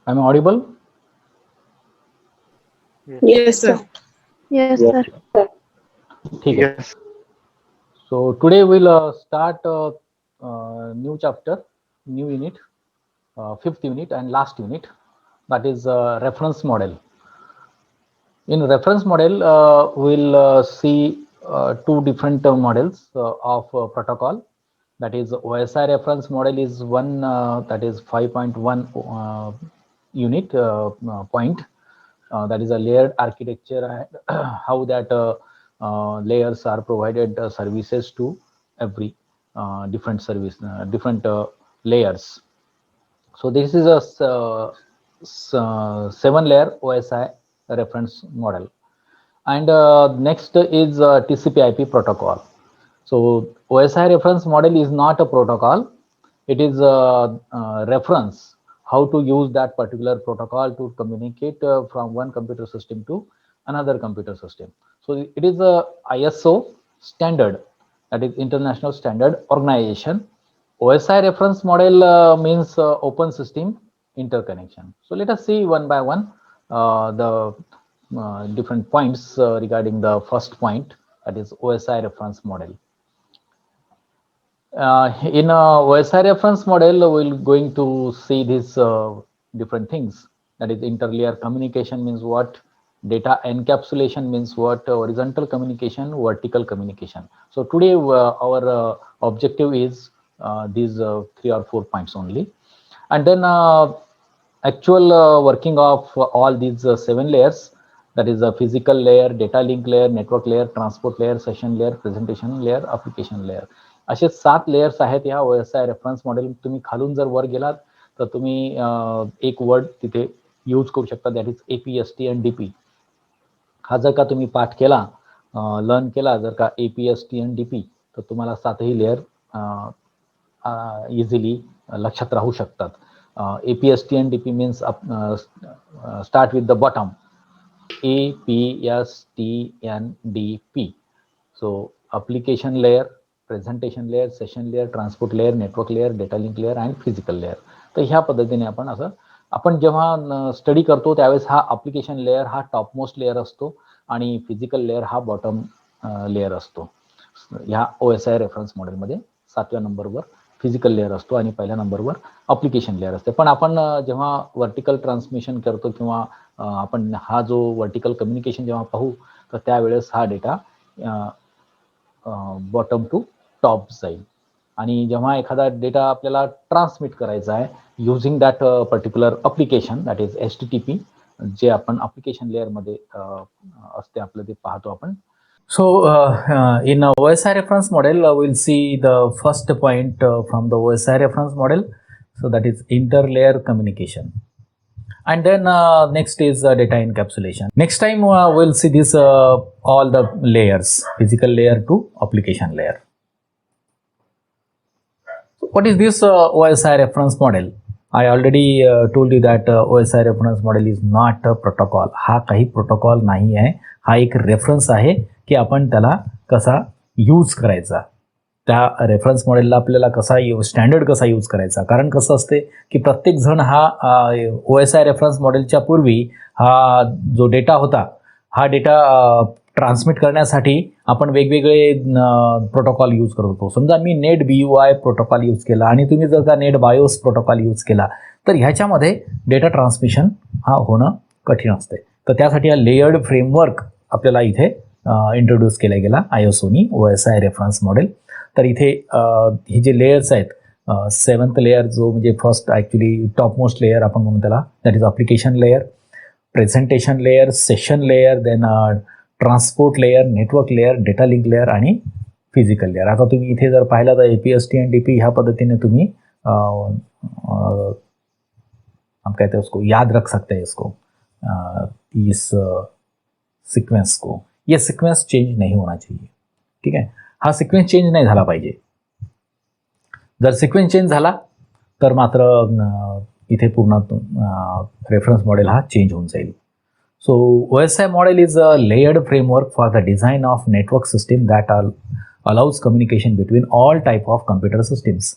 Am I audible? Yes, sir. Yes, sir. ठीक है. So today we'll start new chapter, new unit, fifth unit and last unit, that is reference model. In reference model, we'll see two different models of protocol. That is OSI reference model is one, that is 5.1 unit point. That is a layered architecture and how that layers are provided services to every different service, different layers. So this is a 7-layer OSI reference model. And next is TCP/IP protocol. So OSI reference model is not a protocol. It is a reference how to use that particular protocol to communicate from one computer system to another computer system. So it is a ISO standard, that is International Standard Organization. OSI reference model means open system interconnection. So let us see one by one the different points regarding the first point, that is OSI reference model. In OSI reference model, we're going to see these different things. That is interlayer communication means what, data encapsulation means what, horizontal communication, vertical communication. So today our objective is these 3 or 4 points only. And then actual working of all these 7 layers, that is a physical layer, data link layer, network layer, transport layer, session layer, presentation layer, application layer. असे 7 layers आहेत या OSI reference model. तुम्ही खालून जर वर गेलात तर तुम्ही एक वर्ड तिथे यूज करू शकता, दॅट इज APST आणि DP. हा जर का तुम्ही पाठ केला, लर्न केला जर का APST आणि DP, तर तुम्हाला 7ही लेयर इझिली लक्षात राहू शकतात. APST and DP means start with the bottom, APSTNDP. So application layer, presentation layer, session layer, transport layer, network layer, data link layer and physical layer. तर ह्या पद्धतीने आपण जेव्हा स्टडी करतो त्यावेळेस हा ॲप्लिकेशन लेयर हा टॉप मोस्ट लेयर असतो आणि फिजिकल लेयर हा बॉटम लेयर असतो. ह्या OSI रेफरन्स मॉडेलमध्ये 7व्या नंबरवर फिजिकल लेयर असतो आणि पहिल्या नंबरवर ॲप्लिकेशन लेयर असते. पण आपण जेव्हा वर्टिकल ट्रान्समिशन करतो किंवा आपण हा जो वर्टिकल कम्युनिकेशन जेव्हा पाहू, तर त्यावेळेस हा डेटा बॉटम टू टॉप जाईल. आणि जेव्हा एखादा डेटा आपल्याला ट्रान्समिट करायचा आहे using that particular application, that is HTTP, जे आपण अप्लिकेशन लेअरमध्ये असते आपलं ते पाहतो आपण. So in OSI reference model, we'll see the first point from the OSI reference model. So that is interlayer communication. And then next is data encapsulation. Next time we'll see this all the layers, physical layer to application layer. So what is this OSI reference model? I already told you that OSI reference model is not a protocol. हा काही protocol नाही आहे, हा एक reference आहे की आपण त्याला कसा यूज करायचा. त्या रेफरन्स मॉडेलला आपल्याला कसा स्टँडर्ड कसा यूज करायचा. कारण कसं असते की प्रत्येक जण हा OSI रेफरन्स मॉडेलच्या पूर्वी हा जो डेटा होता, हा डेटा ट्रान्समिट करण्यासाठी आपण वेगवेगळे प्रोटोकॉल यूज करत होतो. समजा मी नेट BUI प्रोटोकॉल यूज केला आणि तुम्ही जर का नेट बायोस प्रोटोकॉल यूज केला, तर ह्याच्यामध्ये डेटा ट्रान्समिशन हा होणं कठीण असते. तर त्यासाठी हा लेयर्ड फ्रेमवर्क आपल्याला इथे इंट्रोड्यूस केला गेला ISOनी OSI रेफरन्स मॉडेल. तर इथे हे जे लेयर्स आहेत, 7th लेयर जो म्हणजे first actually top most layer आपण म्हणून त्याला, that is application layer, presentation layer, session layer, then transport layer, network layer, data link layer आणि फिजिकल लेयर. आता तुम्ही इथे जर पाहिला तर APST आणि DP ह्या पद्धतीने तुम्ही हम कहते हैं उसको याद रख सकते हैं इसको, इस सिक्वेंस को. ये सिक्वेंस चेंज नहीं होना चाहिए. ठीक आहे, हा सिक्वेन्स चेंज नाही झाला पाहिजे. जर सिक्वेन्स चेंज झाला तर मात्र इथे पूर्ण रेफरन्स मॉडेल हा चेंज होऊन जाईल. So OSI model is a layered framework for the design of network system that allows communication between all type of computer systems.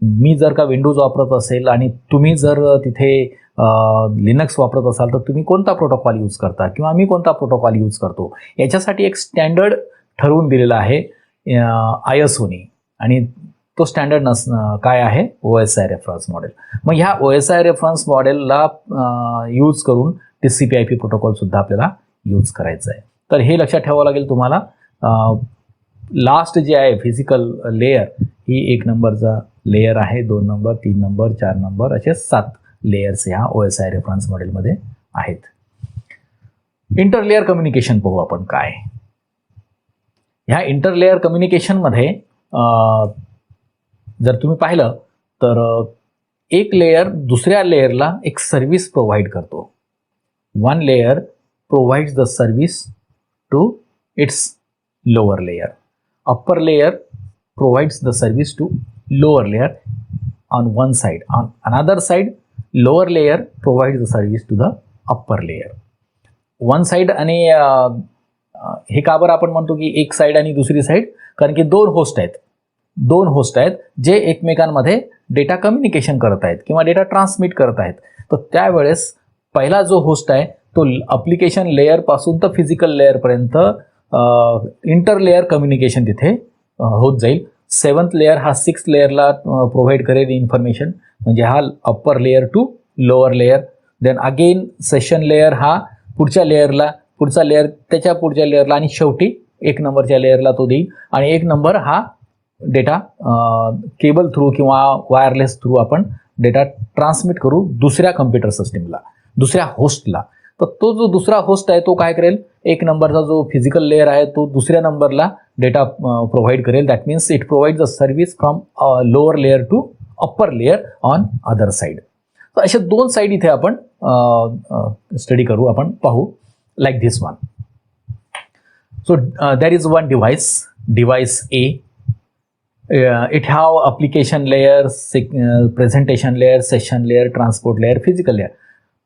मी जर का विंडोज वापरत असेल आणि तुम्ही जर तिथे लिनक्स वापरत असाल तर तुम्ही कोणता प्रोटोकॉल यूज करता किंवा मी कोणता प्रोटोकॉल यूज करतो याच्यासाठी एक स्टँडर्ड ठरवून दिलेला आहे ISOने. आणि तो स्टँडर्ड काय आहे, OSI रेफरन्स मॉडेल. मग ह्या OSI रेफरन्स मॉडेलला यूज करून TCP/IP प्रोटोकॉलसुद्धा आपल्याला यूज करायचं आहे. तर हे लक्षात ठेवावं लागेल तुम्हाला. लास्ट जे आहे फिजिकल लेयर ही 1 नंबरचा लेयर आहे, 2 नंबर, 3 नंबर, 4 नंबर असे 7 लेयर्स ह्या OSI रेफरन्स मॉडेलमध्ये आहेत. इंटरलेअर कम्युनिकेशन पाहू आपण काय. ह्या इंटरलेअर कम्युनिकेशनमध्ये जर तुम्ही पाहिलं तर एक लेयर दुसऱ्या लेयरला एक सर्व्हिस प्रोव्हाइड करतो. One layer provides the service to its lower layer. Upper layer provides the service to lower layer on one side. On another side, lower layer provides the service to the upper layer. One side आणि हे का बरं आपण म्हणतो की एक side आणि दुसरी साईड, कारण की दोन होस्ट आहेत जे एकमेकांमध्ये डेटा कम्युनिकेशन करत आहेत किंवा डेटा ट्रान्समिट करत आहेत. तर त्यावेळेस पहिला जो होस्ट आहे तो ॲप्लिकेशन लेअरपासून तर फिजिकल लेअरपर्यंत इंटरलेअर कम्युनिकेशन तिथे होत जाईल. 7th लेअर हा 6th लेअरला प्रोव्हाइड करेल इन्फॉर्मेशन, म्हणजे हा upper layer to lower layer. Then again session layer हा पुढच्या लेअरला, पुढचा लेअर त्याच्या पुढच्या लेअरला, आणि शेवटी 1 नंबरच्या लेअरला तो देईल. आणि 1 नंबर हा डेटा केबल थ्रू किंवा वायरलेस थ्रू आपण डेटा ट्रान्समिट करू दुसऱ्या कम्प्युटर सिस्टीमला, दुसऱ्या होस्टला. तर तो जो दुसरा होस्ट आहे तो काय करेल, 1 नंबरचा जो फिजिकल लेअर आहे तो दुसऱ्या नंबरला डेटा प्रोव्हाइड करेल. That means it provide the service from lower layer to upper layer on other side. तर अशा 2 साईड इथे आपण स्टडी करू, आपण पाहू like this one. So there is one device A. It have application layer, presentation layer, session layer, transport layer, physical layer.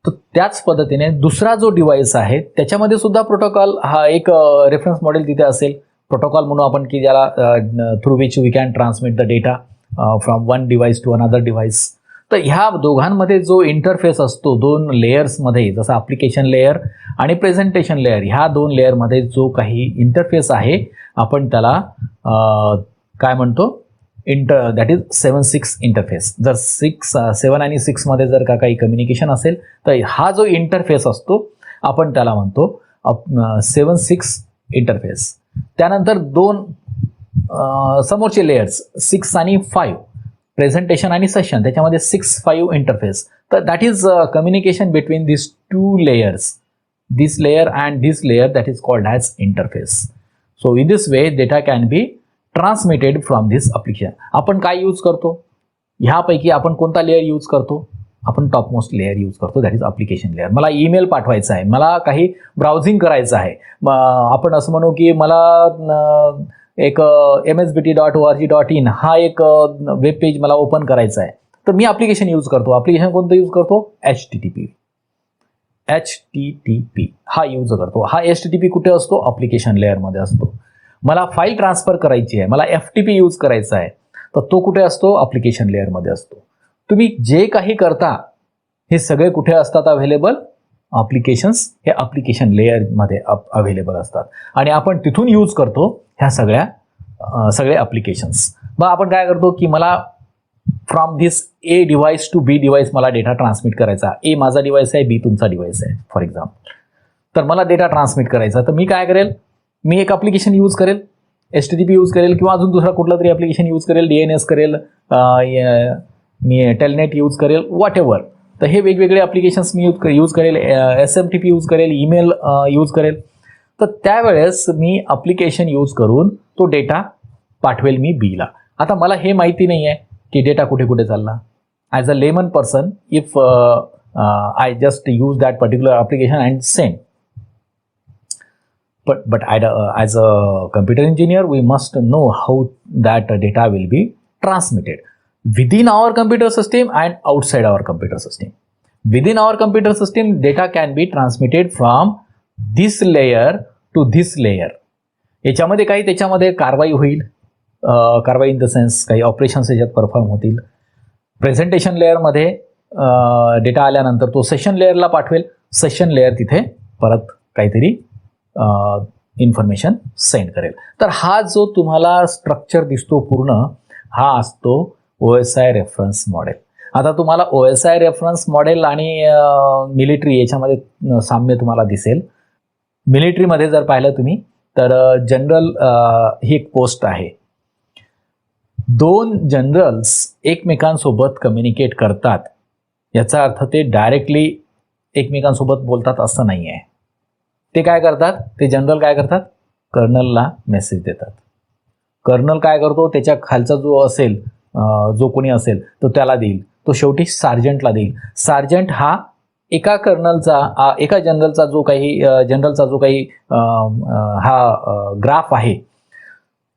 तर त्याच पद्धतीने दुसरा जो डिव्हाइस आहे त्याच्यामध्ये सुद्धा प्रोटोकॉल हा एक रेफरन्स मॉडेल तिथे असेल. प्रोटोकॉल म्हणून आपण की ज्याला through which we can transmit the data from one device to another device. तर ह्या दोघांमध्ये जो इंटरफेस असतो 2 लेयर्समध्ये, जसं ॲप्लिकेशन लेयर आणि प्रेझेंटेशन लेयर, ह्या 2 लेयरमध्ये जो काही इंटरफेस आहे आपण त्याला काय म्हणतो, दॅट इज 7-6 इंटरफेस. जर 7 आणि 6 मध्ये जर का काही कम्युनिकेशन असेल तर हा जो इंटरफेस असतो आपण त्याला म्हणतो 7-6 इंटरफेस. त्यानंतर 2 समोरचे लेयर्स 6 आणि 5, प्रेझेंटेशन आणि सेशन, त्याच्यामध्ये 6-5 इंटरफेस. तर that is communication between this 2 layers, this layer and this layer, that is called as interface. So in this way data can be transmitted from this application. आपण काय use करतो, ह्यापैकी आपण कोणता layer use करतो, आपण topmost layer use करतो, that is application layer. मला ईमेल पाठवायचा आहे, मला काही ब्राउझिंग करायचं आहे, आपण असं म्हणू की मला एक msbt.org.in हा एक वेब पेज मला ओपन करायचा आहे, तर मी ॲप्लिकेशन यूज करतो. ॲप्लिकेशन कोणतं यूज करतो, HTTP हा यूज करतो. हा HTTP कुठे असतो, ॲप्लिकेशन लेअरमध्ये असतो. मला फाईल ट्रान्सफर करायची आहे, मला FTP यूज करायचा आहे, तर तो कुठे असतो, ॲप्लिकेशन लेअरमध्ये असतो. तुम्ही जे काही करता हे सगळे कुठे असतात अवेलेबल, ॲप्लिकेशन्स हे ॲप्लिकेशन लेअरमध्ये अवेलेबल असतात आणि आपण तिथून यूज करतो ह्या सगळे ॲप्लिकेशन्स. मग आपण काय करतो की मला from this A device to B device मला डेटा ट्रान्समिट करायचा. A माझा डिव्हाइस आहे, B तुमचा डिव्हाइस आहे फॉर एक्झाम्पल. तर मला डेटा ट्रान्समिट करायचा, तर मी काय करेल, मी एक ॲप्लिकेशन यूज करेल, HTTP यूज करेल किंवा अजून दुसरा कुठला तरी ॲप्लिकेशन यूज करेल, DNS करेल, मी टेलनेट यूज करेल, वॉट एव्हर. तर हे वेगवेगळे ॲप्लिकेशन्स मी यूज करेल, SMTP यूज करेल, ईमेल यूज करेल. तर त्यावेळेस मी ॲप्लिकेशन यूज करून तो डेटा पाठवेल मी Bला. आता मला हे माहिती नाही आहे की डेटा कुठे कुठे चालला. As a lemon person, if I just use that particular application and send. But as a computer engineer, we must know how that data will be transmitted within our computer system and outside our computer system. Within our computer system, data can be transmitted from this layer to this layer. याच्यामध्ये काही त्याच्यामध्ये कारवाई होईल, कारवाई in the sense काही operations याच्यात perform होतील, presentation लेअरमध्ये data आल्यानंतर तो सेशन लेअरला पाठवेल. सेशन लेअर तिथे परत काहीतरी इन्फॉर्मेशन सेंड करेल. तर हा जो तुम्हाला स्ट्रक्चर दिसतो पूर्ण, हा असतो OSI रेफरन्स मॉडेल. आता तुम्हाला OSI रेफरन्स मॉडेल आणि मिलिटरी याच्यामध्ये साम्य तुम्हाला दिसेल. मिलिटरीमध्ये जर पाहिलं तुम्ही तर जनरल ही एक पोस्ट आहे. दोन जनरल्स एकमेकांसोबत कम्युनिकेट करतात, याचा अर्थ ते डायरेक्टली एकमेकांसोबत बोलतात असं नाही आहे. ते काय करतात, ते जनरल काय करतात, कर्नलला मेसेज देतात. कर्नल काय करतो, त्याच्या खालचा जो असेल, जो कोणी असेल तो त्याला देईल, तो शेवटी सार्जंटला देईल. सार्जंट हा एका कर्नलचा, एका जनरलचा जो काही हा ग्राफ आहे,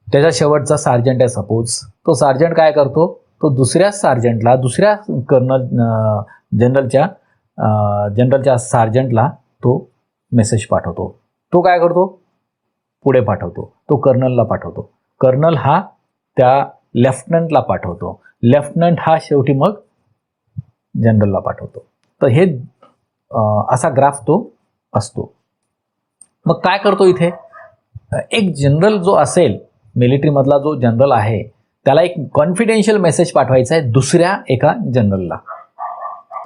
त्याचा शेवटचा सार्जंट आहे सपोज. तो सार्जंट काय करतो, तो दुसऱ्या सार्जंटला, दुसऱ्या जनरलच्या सार्जंटला तो मेसेज पाठवतो. तो काय करतो, पुढे पाठवतो, तो कर्नलला पाठवतो. कर्नल हा त्या लेफ्टनंटला पाठवतो. लेफ्टनंट हा शेवटी मग जनरलला पाठवतो. तर हे असा ग्राफ तो असतो. मग काय करतो इथे, एक जनरल जो असेल, मिलिटरीमधला जो जनरल आहे, त्याला एक कॉन्फिडेन्शियल मेसेज पाठवायचा आहे दुसऱ्या एका जनरलला.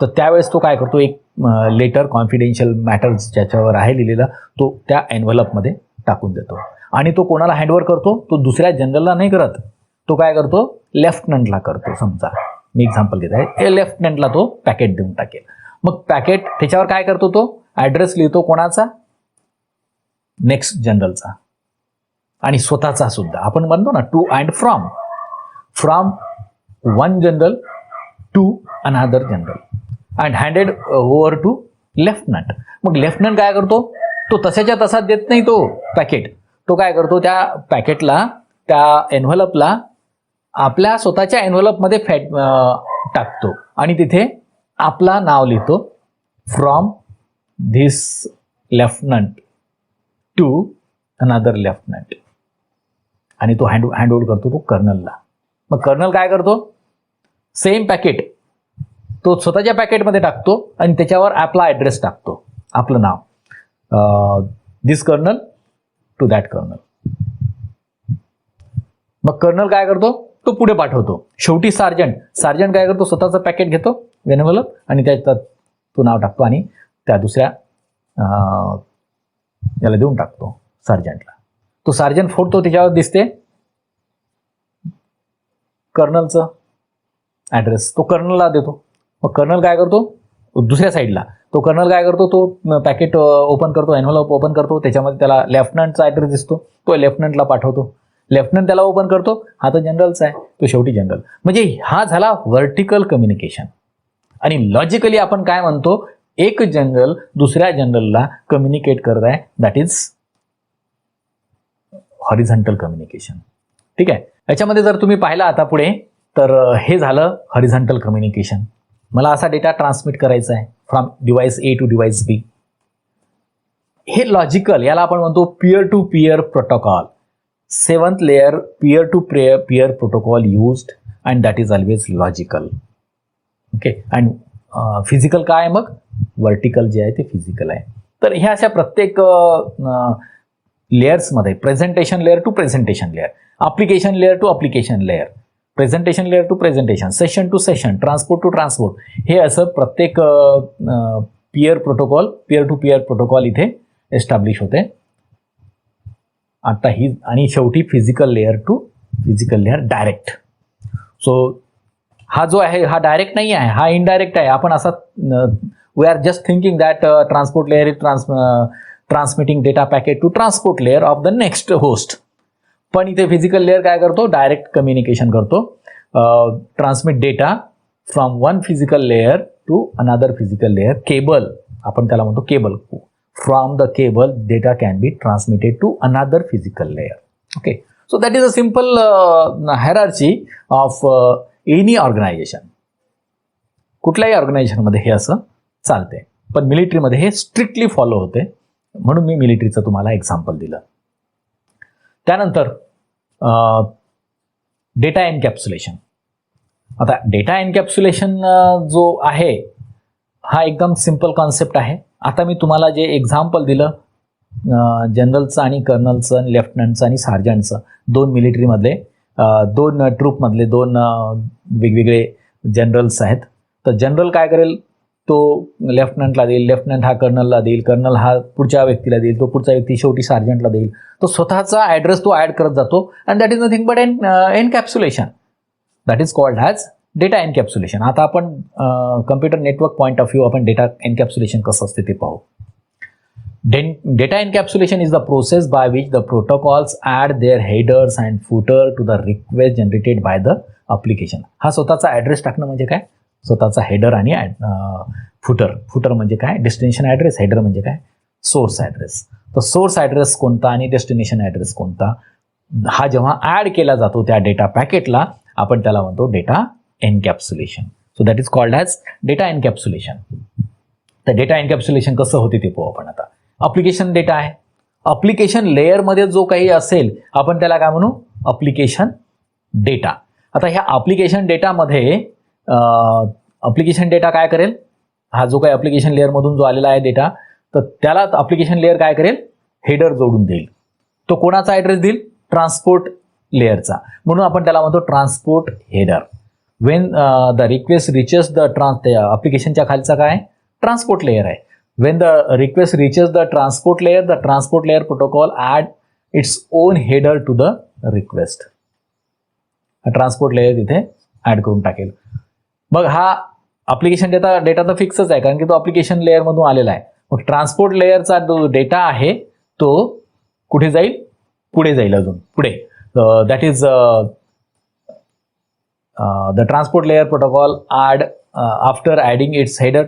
तर त्यावेळेस तो काय करतो, एक लेटर कॉन्फिडेन्शियल मॅटर्स ज्याच्यावर आहे लिहिलेला, तो त्या एन्व्हलपमध्ये टाकून देतो. आणि तो कोणाला हँडओव्हर करतो, तो दुसऱ्या जनरलला नाही करत, तो काय करतो, लेफ्टनंटला करतो. समजा मी एक्झाम्पल घेत आहे, लेफ्टनंटला तो पॅकेट देऊन टाकेल. मग पॅकेट त्याच्यावर काय करतो, तो ॲड्रेस लिहितो कोणाचा, नेक्स्ट जनरलचा आणि स्वतःचा सुद्धा. आपण म्हणतो ना to and from one general to another general and handed over to lieutenant. मग लेफ्टनंट काय करतो, तो तशाच्या तसा देत नाही तो पॅकेट. तो काय करतो, त्या पॅकेटला, त्या एन्व्हलपला आपल्या स्वतःच्या एन्व्हलपमध्ये टाकतो आणि तिथे आपला नाव लिहितो, from this lieutenant to another lieutenant. आणि तो हँडओव्हर करतो तो कर्नलला. मग कर्नल काय करतो, सेम पॅकेट तो स्वतःच्या पॅकेटमध्ये टाकतो आणि त्याच्यावर आपला ॲड्रेस टाकतो, आपलं नाव, दिस कर्नल टू दॅट कर्नल. मग कर्नल काय करतो, तो पुढे पाठवतो. शेवटी सार्जंट काय करतो, स्वतःचं पॅकेट घेतो एन्व्हलप आणि त्याच्यात तो नाव टाकतो आणि त्या दुसऱ्या याला देऊन टाकतो सार्जंटला. तो सार्जंट फोडतो, त्याच्यावर दिसते कर्नलचं ॲड्रेस, तो कर्नलला देतो. मग कर्नल काय करतो, दुसऱ्या साईडला तो कर्नल काय करतो, तो पॅकेट ओपन करतो, एन्व्हलप ओपन करतो, त्याच्यामध्ये त्याला लेफ्टनंटचा ॲड्रेस दिसतो, तो लेफ्टनंटला पाठवतो. लेफ्टनंट त्याला ओपन करतो, हा तर जनरलचा आहे, तो शेवटी जनरल. म्हणजे हा झाला व्हर्टिकल कम्युनिकेशन. आणि लॉजिकली आपण काय म्हणतो, एक जनरल दुसऱ्या जनरलला कम्युनिकेट करत आहे, दॅट इज हॉरिझॉन्टल कम्युनिकेशन. ठीक आहे. याच्यामध्ये जर तुम्ही पाहिला आता पुढे, तर हे झालं हॉरिझॉन्टल कम्युनिकेशन. मला असा डेटा ट्रान्समिट करायचा आहे from device A to device B. हे लॉजिकल, याला आपण म्हणतो peer to peer protocol. 7th layer peer to peer protocol used and that is always logical. Okay. आणि फिजिकल काय आहे, मग वर्टिकल जे आहे ते फिजिकल आहे. तर ह्या अशा प्रत्येक लेयर्समध्ये, presentation layer to presentation layer, application layer to application layer, presentation layer to presentation, session to session, transport to transport, हे असं प्रत्येक पीअर टू पीअर प्रोटोकॉल इथे एस्टॅब्लिश होते. आता ही आणि शेवटी physical layer to physical layer direct. So हा जो आहे हा डायरेक्ट नाही आहे, हा इनडायरेक्ट आहे. आपण असा we are just thinking that transport layer is transmitting data packet to transport layer of the next host. पण इथे फिजिकल लेअर काय करतो, डायरेक्ट कम्युनिकेशन करतो, transmit data from one physical layer to another physical layer. Cable, आपण त्याला म्हणतो cable. From the cable, data can be transmitted to another physical layer. Okay, so that is a simple hierarchy of any organization. कुठल्याही ऑर्गनायझेशनमध्ये हे असं चालते, पण मिलिटरीमध्ये हे स्ट्रिक्टली फॉलो होते, म्हणून मी मिलिटरीचं तुम्हाला एक्झाम्पल दिलं. त्यानंतर डेटा एनकॅप्सुलेशन. आता डेटा एन्कॅप्सुलेशन जो आहे हा एकदम सिम्पल कॉन्सेप्ट आहे. आता मी तुम्हाला जे एक्झाम्पल दिलं जनरलचं आणि कर्नलचं, लेफ्टनंटचं आणि सार्जंटचं, 2 मिलिटरीमधले 2 ट्रूपमधले 2 वेगवेगळे जनरल्स आहेत. तर जनरल काय करेल, तो लेफ्टनंटला देईल, लेफ्टनंट हा कर्नलला देईल, कर्नल हा पुढच्या व्यक्तीला देईल, तो पुढचा व्यक्ती शेवटी सार्जंटला देईल. तो स्वतःचा ॲड्रेस तो ॲड करत जातो and that is nothing but encapsulation. That is called as data encapsulation. आता आपण computer network point of view आपण डेटा एनकॅप्सुलेशन कसं असते ते पाहू. Data encapsulation is the process by which the protocols add their headers and footer to the request generated by the application. हा स्वतःचा address टाकणं म्हणजे काय, स्वतःचा हेडर आणि फुटर म्हणजे काय, डेस्टिनेशन ॲड्रेस, हेडर म्हणजे काय, सोर्स ॲड्रेस. तर सोर्स ॲड्रेस कोणता आणि डेस्टिनेशन ॲड्रेस कोणता हा जेव्हा ॲड केला जातो त्या डेटा पॅकेटला आपण त्याला म्हणतो data encapsulation. So that is called as data encapsulation. तर डेटा एनकॅप्सुलेशन कसं होते ते पाहू आपण आता. अप्लिकेशन डेटा आहे, अप्लिकेशन लेअरमध्ये जो काही असेल आपण त्याला काय म्हणू, अप्लिकेशन डेटा. आता ह्या अप्लिकेशन डेटामध्ये अप्लिकेशन डेटा काय करेल, हा जो काही अप्लिकेशन लेअरमधून जो आलेला आहे डेटा, तर त्याला अप्लिकेशन लेअर काय करेल, हेडर जोडून देईल. तो कोणाचा ॲड्रेस देईल, ट्रान्सपोर्ट लेअरचा, म्हणून आपण त्याला म्हणतो transport header. When the request reaches the अप्लिकेशनच्या खालचा काय, ट्रान्सपोर्ट लेअर आहे. When the request reaches the transport layer protocol add its own header to the request. Transport layer तिथे ॲड करून टाकेल. मग हा अप्लिकेशन डेटा तर फिक्सच आहे कारण की तो अप्लिकेशन लेअरमधून आलेला आहे. मग ट्रान्सपोर्ट लेअरचा जो डेटा आहे तो कुठे जाईल, पुढे जाईल, अजून पुढे. That is the transport layer protocol after adding its header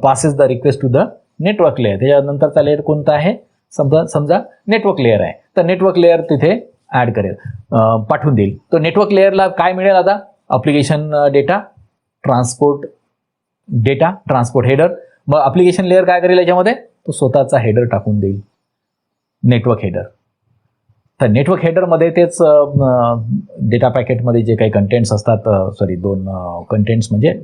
passes the request to the network layer. त्याच्यानंतरचा लेअर कोणता आहे, समजा नेटवर्क लेअर आहे, तर नेटवर्क लेअर तिथे ॲड करेल, पाठवून देईल. तो नेटवर्क लेअरला काय मिळेल आता, application data, transport data, transport header. मग अप्लिकेशन लेअर काय करेल याच्यामध्ये, तो स्वतःचा हेडर टाकून देईल, नेटवर्क हेडर. तर नेटवर्क हेडरमध्ये तेच डेटा पॅकेटमध्ये जे काही कंटेंट्स असतात, 2 कंटेंट्स म्हणजे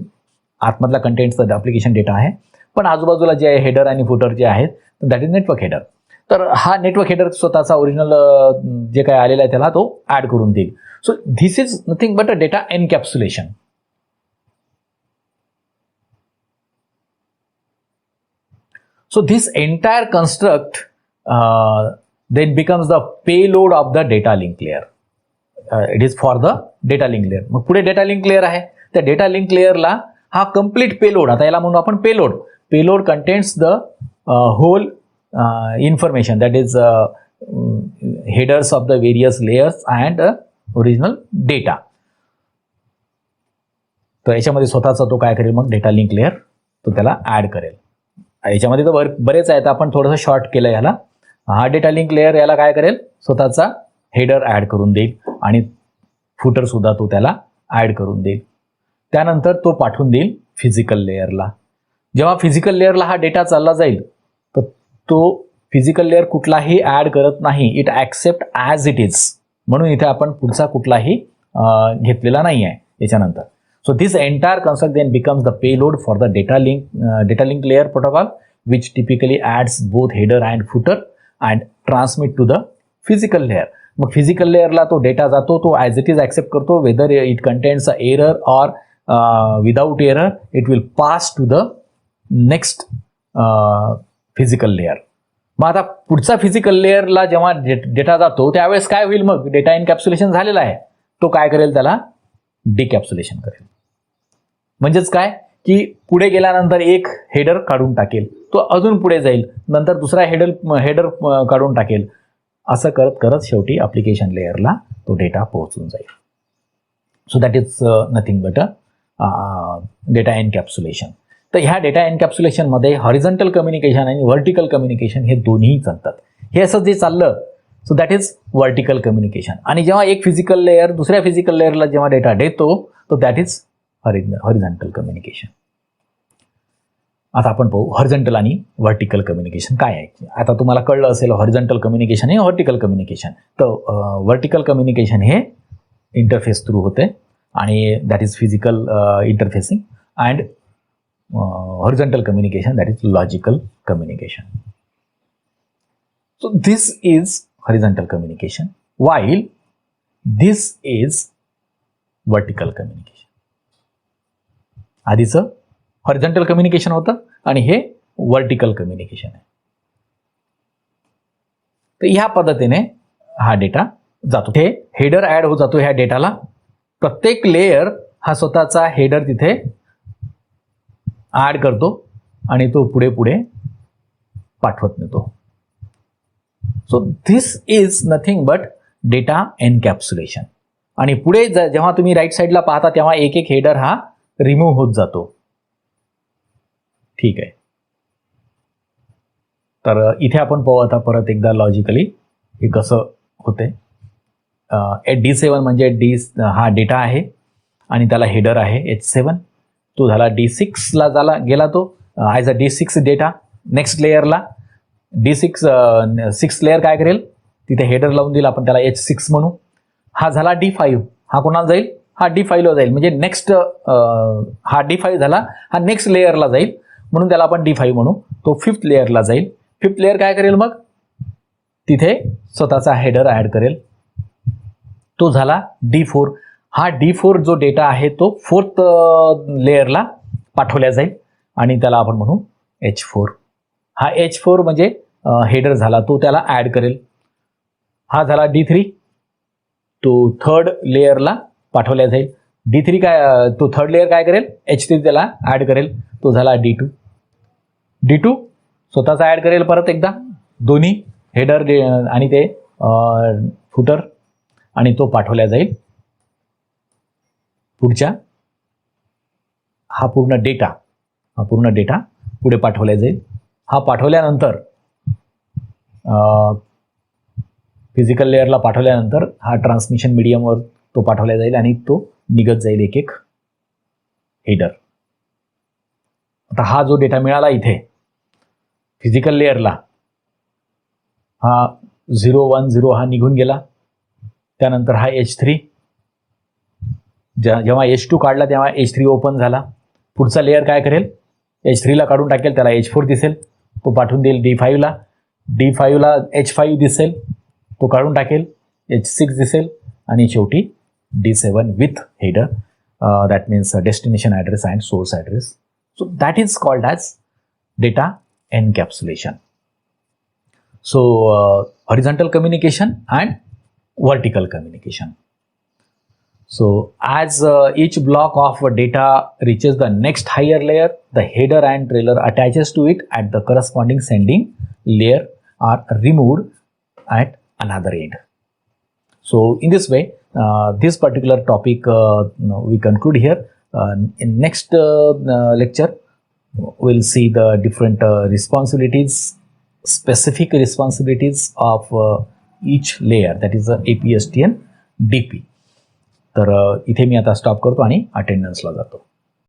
आतमधला कंटेंट्सचा अप्लिकेशन डेटा आहे, पण आजूबाजूला जे आहे हेडर आणि फुटर जे आहेत दॅट इज नेटवर्क हेडर. तर हा नेटवर्क हेडर स्वतःचा ओरिजिनल जे काय आलेला आहे त्याला तो ॲड करून देईल. So this is nothing but a data encapsulation. So this entire construct then becomes the payload of the data link layer. It is for the data link layer. मग पुढे data link layer आहे, त्या data link layer ला हा complete payload, आता याला म्हणू आपण payload. Payload contains the whole information, that is headers of the various layers and original data. तर याच्यामध्ये स्वतःचा तो काय करेल, मग डेटा लिंक लेअर तो त्याला ॲड करेल. याच्यामध्ये तर बरेच आहेत, आपण थोडंसं शॉर्ट केलं याला. हा डेटा लिंक लेअर याला काय करेल, स्वतःचा हेडर ॲड करून देईल आणि फुटर सुद्धा तो त्याला ॲड करून देईल. त्यानंतर तो पाठवून देईल फिजिकल लेअरला. जेव्हा फिजिकल लेअरला हा डेटा चालला जाईल तर तो फिजिकल लेअर कुठलाही ॲड करत नाही, it accept as it is, म्हणून इथे आपण पुढचा कुठलाही घेतलेला नाही आहे याच्यानंतर. So this entire construct then becomes the payload for the data link layer protocol, which typically adds both header and footer and transmit to the physical layer. मग physical layer ला तो डेटा जातो, तो as it is accept करतो, whether it contains a error or without error, it will pass to the next physical layer. मग आता पुढचा physical layer ला जेव्हा डेटा जातो त्यावेळेस काय होईल, मग डेटा एनकॅप्सुलेशन झालेला आहे, तो काय करेल, त्याला डिकॅप्सुलेशन करेल. म्हणजेच काय की पुढे गेल्यानंतर एक हेडर काढून टाकेल, तो अजून पुढे जाईल, नंतर दुसरा हेडर काढून टाकेल. असं करत करत शेवटी ॲप्लिकेशन लेअरला तो डेटा पोहोचून जाईल. So that is nothing but data encapsulation. तर ह्या डेटा एनकॅप्सुलेशनमध्ये हॉरिझॉन्टल कम्युनिकेशन आणि व्हर्टिकल कम्युनिकेशन हे दोन्हीही चालतात. हे असं जे चाललं, so that is vertical communication. आणि जेव्हा एक फिजिकल लेअर दुसऱ्या फिजिकल लेअरला जेव्हा डेटा देतो तो दॅट इज हॉरिझॉन्टल कम्युनिकेशन. आता आपण पाहू हॉरिझॉन्टल आणि व्हर्टिकल कम्युनिकेशन काय आहे. आता तुम्हाला कळलं असेल हॉरिझॉन्टल कम्युनिकेशन हे व्हर्टिकल कम्युनिकेशन. तर व्हर्टिकल कम्युनिकेशन हे इंटरफेस थ्रू होते. आणि that is physical interfacing and horizontal communication, that is logical communication. So this is horizontal communication while this is vertical communication. आधीचं horizontal communication होतं आणि हे vertical communication आहे. तर ह्या पद्धतीने हा डेटा जातो. हे हेडर ऍड होत जातो ह्या डेटाला. प्रत्येक लेयर हा स्वतःचा हेडर तिथे ऍड करतो आणि तो पुढे पुढे पाठवत नेतो. So this is nothing but data encapsulation. आणि पुढे जेव्हा तुम्ही राईट साईडला पाहता तेव्हा एक एक हेडर हा रिमूव्ह होत जातो. ठीक आहे. तर इथे आपण पाहू आता परत एकदा लॉजिकली हे कसं होते. D7 म्हणजे हा डेटा आहे आणि त्याला हेडर आहे H7. तो झाला D6ला गेला तो as a D6 data. Next लेअरला सिक्स लेअर काय करेल तिथे हेडर लावून दिला आपण त्याला H6 म्हणू. हा झाला D5. हा कोणाला जाईल? हा D5ला जाईल. म्हणजे नेक्स्ट हा D5 झाला हा नेक्स्ट लेअरला जाईल म्हणून त्याला आपण D5 म्हणू. तो 5th लेअरला जाईल. 5th लेअर काय करेल मग तिथे स्वतःचा हेडर ऍड करेल. तो झाला D4. हा D4 जो डेटा आहे तो 4th लेअरला पाठवल्या जाईल आणि त्याला आपण म्हणू H4. हा H4 म्हणजे हेडर झाला तो त्याला ऍड करेल. हा झाला D3. तो 3rd लेअरला पाठवल्या जाईल. D3 काय तो 3rd लेअर काय करेल H3 त्याला ऍड करेल. तो झाला D2. D2 स्वतःचा ऍड करेल परत एकदा दोन्ही हेडर आणि ते फुटर आणि तो पाठवल्या जाईल पुढच्या. हा पूर्ण डेटा पुढे पाठवला जाईल. हा पाठवल्यानंतर फिजिकल लेअरला पाठवल्यानंतर हा ट्रान्समिशन मीडियमवर तो पाठवला जाईल आणि तो निघत जाईल एक एक हेडर. आता हा जो डेटा मिळाला इथे फिजिकल लेअरला हा 010 हा निघून गेला. त्यानंतर हा H3 जेव्हा H2 काढला तेव्हा H3 ओपन झाला. पुढचा लेअर काय करेल H3ला काढून टाकेल त्याला H4 दिसेल. तो पाठवून देईल D5ला. D5ला H5 दिसेल तो काढून टाकेल. H6 दिसेल आणि शेवटी D7 with header. That means destination address and source address. So that is called as data encapsulation. So horizontal communication and vertical communication. So as each block of data reaches the next higher layer, the header and trailer attaches to it at the corresponding sending layer are removed at another end. So in this way, this particular topic we conclude here. In next lecture, we'll see the different responsibilities, specific responsibilities of each layer, that is APSTN DP. तर इथे मी आता stop करतो आणि अटेंडन्सला जातो.